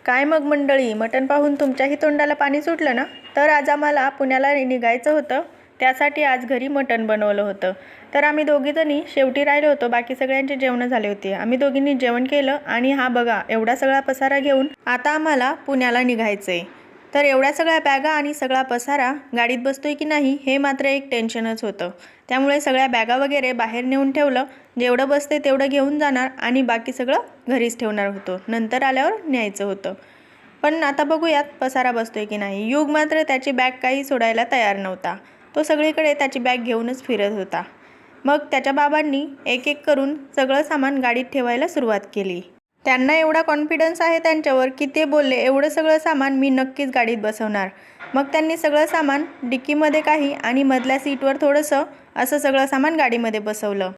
काय मग मंडळी, मटण पाहून तुमच्याही तोंडाला पाणी सुटलं ना? तर आज आम्हाला पुण्याला निघायचं होतं. त्यासाठी आज घरी मटण बनवलं होतं. तर आम्ही दोघीजणी शेवटी राहिलो होतो. बाकी सगळ्यांचे जेवण झाले होते. आम्ही दोघींनी जेवण केलं आणि हा बघा एवढा सगळा पसारा घेऊन आता आम्हाला पुण्याला निघायचंय. तर एवढ्या सगळ्या बॅगा आणि सगळा पसारा गाडीत बसतोय की नाही हे मात्र एक टेन्शनच होतं. त्यामुळे सगळ्या बॅगा वगैरे बाहेर नेऊन ठेवलं. जेवढं बसते तेवढं घेऊन जाणार आणि बाकी सगळं घरीच ठेवणार होतो. नंतर आल्यावर न्यायचं होतं. पण आता बघूयात पसारा बसतोय की नाही. युग मात्र त्याची बॅग काही सोडायला तयार नव्हता. तो सगळीकडे त्याची बॅग घेऊनच फिरत होता. मग त्याच्या बाबांनी एक एक करून सगळं सामान गाडीत ठेवायला सुरुवात केली. त्यांना एवढा कॉन्फिडन्स आहे त्यांच्यावर की ते बोलले एवढं सगळं सामान मी नक्कीच गाडीत बसवणार. मग त्यांनी सगळं सामान डिक्कीमध्ये काही आणि मधल्या सीटवर थोडंसं असं सगळं सामान गाडीमध्ये बसवलं.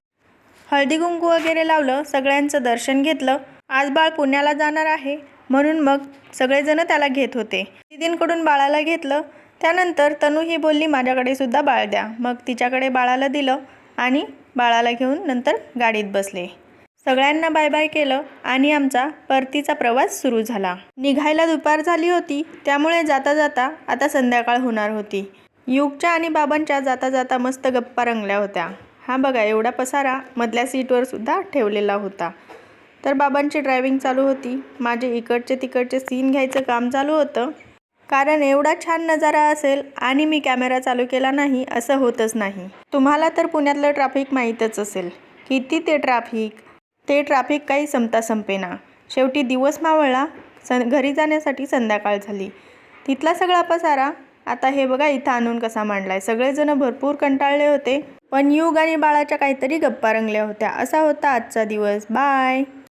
हळदी कुंकू वगैरे लावलं, सगळ्यांचं दर्शन घेतलं. आज बाळ पुण्याला जाणार आहे म्हणून मग सगळेजण त्याला घेत होते. दीदींकडून बाळाला घेतलं. त्यानंतर तनू ही बोलली माझ्याकडे सुद्धा बाळ द्या. मग तिच्याकडे बाळाला दिलं आणि बाळाला घेऊन नंतर गाडीत बसले. सगळ्यांना बाय बाय केलं आणि आमचा परतीचा प्रवास सुरू झाला. निघायला दुपार झाली होती, त्यामुळे जाता जाता आता संध्याकाळ होणार होती. युगच्या आणि बाबांच्या जाता जाता मस्त गप्पा रंगल्या होत्या. हा बघा एवढा पसारा मधल्या सीटवर सुद्धा ठेवलेला होता. तर बाबांची ड्रायव्हिंग चालू होती. माझे इकडचे तिकडचे सीन घ्यायचं काम चालू होतं. कारण एवढा छान नजारा असेल आणि मी कॅमेरा चालू केला नाही असं होतच नाही. तुम्हाला तर पुण्यातलं ट्रॅफिक माहीतच असेल. किती ते ट्रॅफिक काही संपता संपेना. शेवटी दिवस मावळला. घरी जाण्यासाठी संध्याकाळ झाली. तिथला सगळा पसारा आता हे बघा इथं आणून कसा मांडलाय. सगळेजण भरपूर कंटाळले होते. पण युग आणि बाळाच्या काहीतरी गप्पा रंगल्या होत्या. असा होता आजचा दिवस. बाय.